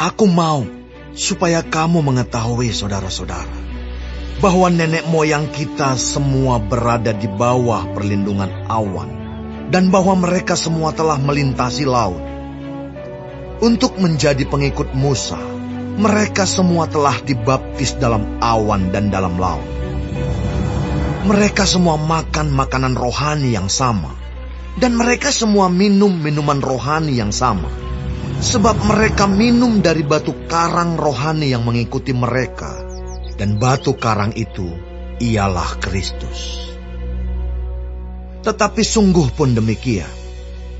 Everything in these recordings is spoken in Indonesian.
Aku mau supaya kamu mengetahui, saudara-saudara, bahwa nenek moyang kita semua berada di bawah perlindungan awan, dan bahwa mereka semua telah melintasi laut. Untuk menjadi pengikut Musa, mereka semua telah dibaptis dalam awan dan dalam laut. Mereka semua makan makanan rohani yang sama, dan mereka semua minum minuman rohani yang sama, sebab mereka minum dari batu karang rohani yang mengikuti mereka, dan batu karang itu ialah Kristus. Tetapi sungguh pun demikian,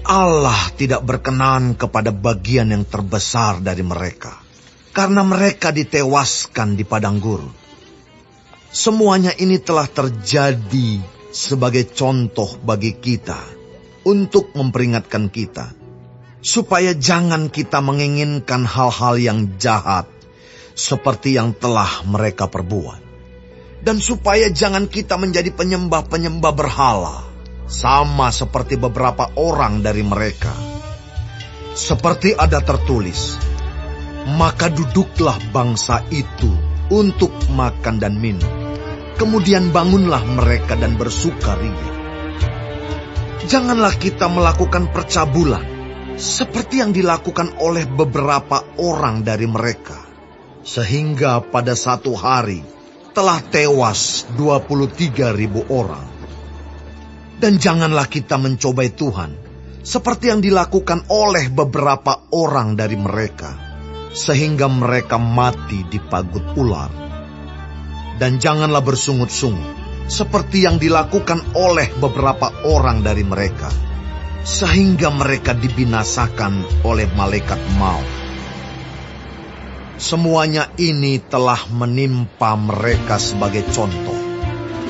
Allah tidak berkenan kepada bagian yang terbesar dari mereka, karena mereka ditewaskan di padang gurun. Semuanya ini telah terjadi sebagai contoh bagi kita, untuk memperingatkan kita, supaya jangan kita menginginkan hal-hal yang jahat, seperti yang telah mereka perbuat. Dan supaya jangan kita menjadi penyembah-penyembah berhala, sama seperti beberapa orang dari mereka. Seperti ada tertulis, maka duduklah bangsa itu untuk makan dan minum. Kemudian bangunlah mereka dan bersukaria. Janganlah kita melakukan percabulan, seperti yang dilakukan oleh beberapa orang dari mereka, sehingga pada satu hari telah tewas 23.000 orang. Dan janganlah kita mencobai Tuhan, seperti yang dilakukan oleh beberapa orang dari mereka, sehingga mereka mati dipagut ular. Dan janganlah bersungut-sungut, seperti yang dilakukan oleh beberapa orang dari mereka, sehingga mereka dibinasakan oleh malaikat maut. Semuanya ini telah menimpa mereka sebagai contoh,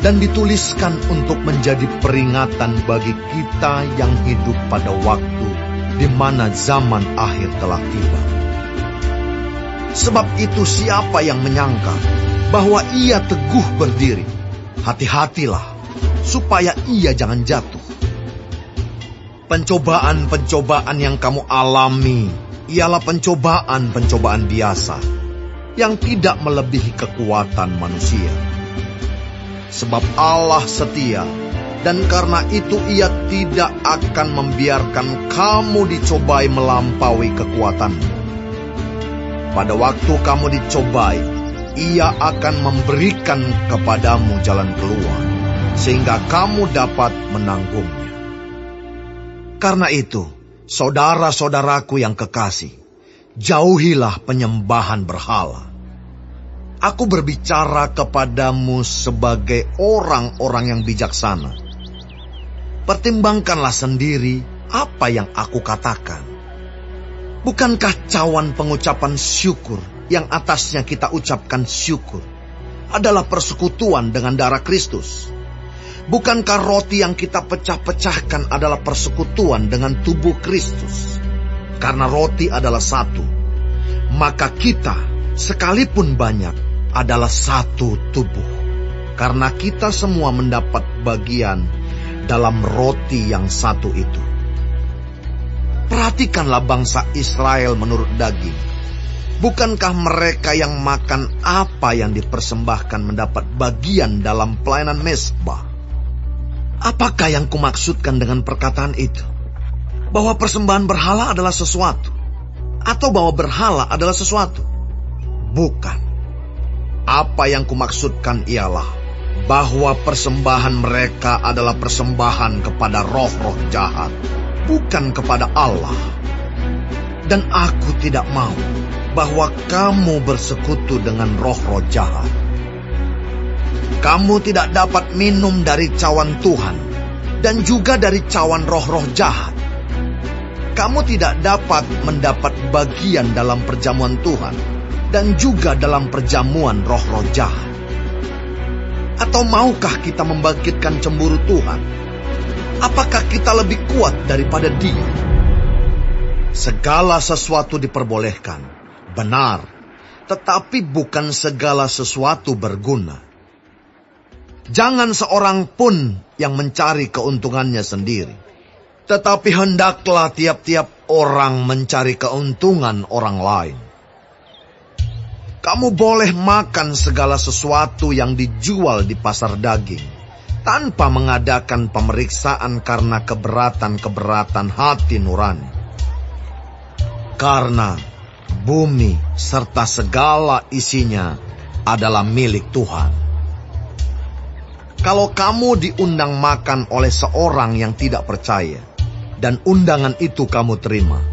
dan dituliskan untuk menjadi peringatan bagi kita yang hidup pada waktu di mana zaman akhir telah tiba. Sebab itu siapa yang menyangka bahwa ia teguh berdiri, hati-hatilah supaya ia jangan jatuh. Pencobaan-pencobaan yang kamu alami ialah pencobaan-pencobaan biasa, yang tidak melebihi kekuatan manusia. Sebab Allah setia, dan karena itu Ia tidak akan membiarkan kamu dicobai melampaui kekuatanmu. Pada waktu kamu dicobai, Ia akan memberikan kepadamu jalan keluar, sehingga kamu dapat menanggungnya. Karena itu, saudara-saudaraku yang kekasih, jauhilah penyembahan berhala. Aku berbicara kepadamu sebagai orang-orang yang bijaksana. Pertimbangkanlah sendiri apa yang aku katakan. Bukankah cawan pengucapan syukur yang atasnya kita ucapkan syukur adalah persekutuan dengan darah Kristus? Bukankah roti yang kita pecah-pecahkan adalah persekutuan dengan tubuh Kristus? Karena roti adalah satu, maka kita, sekalipun banyak, adalah satu tubuh. Karena kita semua mendapat bagian dalam roti yang satu itu. Perhatikanlah bangsa Israel menurut daging. Bukankah mereka yang makan apa yang dipersembahkan mendapat bagian dalam pelayanan mezbah? Apakah yang kumaksudkan dengan perkataan itu? Bahwa persembahan berhala adalah sesuatu? Atau bahwa berhala adalah sesuatu? Bukan. Apa yang kumaksudkan ialah bahwa persembahan mereka adalah persembahan kepada roh-roh jahat, bukan kepada Allah. Dan aku tidak mau bahwa kamu bersekutu dengan roh-roh jahat. Kamu tidak dapat minum dari cawan Tuhan, dan juga dari cawan roh-roh jahat. Kamu tidak dapat mendapat bagian dalam perjamuan Tuhan, dan juga dalam perjamuan roh-roh jahat. Atau maukah kita membangkitkan cemburu Tuhan? Apakah kita lebih kuat daripada Dia? Segala sesuatu diperbolehkan, benar, tetapi bukan segala sesuatu berguna. Jangan seorang pun yang mencari keuntungannya sendiri, tetapi hendaklah tiap-tiap orang mencari keuntungan orang lain. Kamu boleh makan segala sesuatu yang dijual di pasar daging, tanpa mengadakan pemeriksaan karena keberatan-keberatan hati nurani. Karena bumi serta segala isinya adalah milik Tuhan. Kalau kamu diundang makan oleh seorang yang tidak percaya, dan undangan itu kamu terima,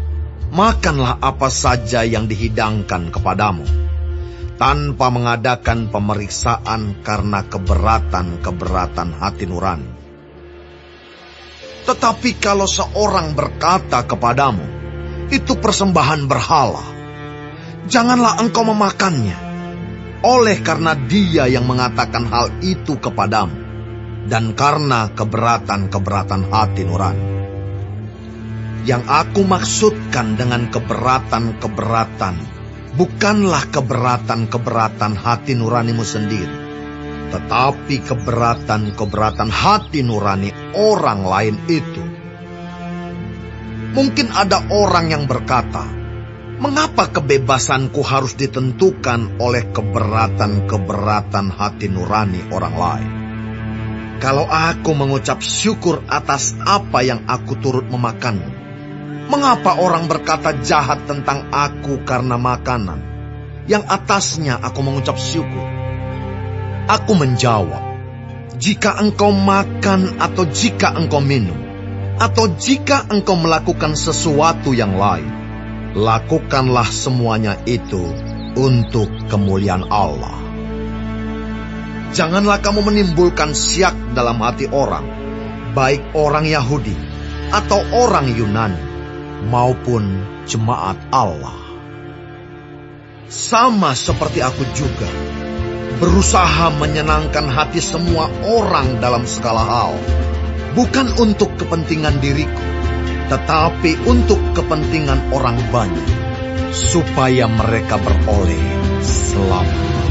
makanlah apa saja yang dihidangkan kepadamu, tanpa mengadakan pemeriksaan karena keberatan-keberatan hati nurani. Tetapi kalau seorang berkata kepadamu, itu persembahan berhala, janganlah engkau memakannya, oleh karena dia yang mengatakan hal itu kepadamu, dan karena keberatan-keberatan hati nurani. Yang aku maksudkan dengan keberatan-keberatan, bukanlah keberatan-keberatan hati nuranimu sendiri, tetapi keberatan-keberatan hati nurani orang lain itu. Mungkin ada orang yang berkata, mengapa kebebasanku harus ditentukan oleh keberatan-keberatan hati nurani orang lain? Kalau aku mengucap syukur atas apa yang aku turut memakan, mengapa orang berkata jahat tentang aku karena makanan yang atasnya aku mengucap syukur? Aku menjawab, jika engkau makan atau jika engkau minum, atau jika engkau melakukan sesuatu yang lain, lakukanlah semuanya itu untuk kemuliaan Allah. Janganlah kamu menimbulkan syak dalam hati orang, baik orang Yahudi atau orang Yunani, maupun jemaat Allah. Sama seperti aku juga, berusaha menyenangkan hati semua orang dalam segala hal, bukan untuk kepentingan diriku, tetapi untuk kepentingan orang banyak, supaya mereka beroleh selamat.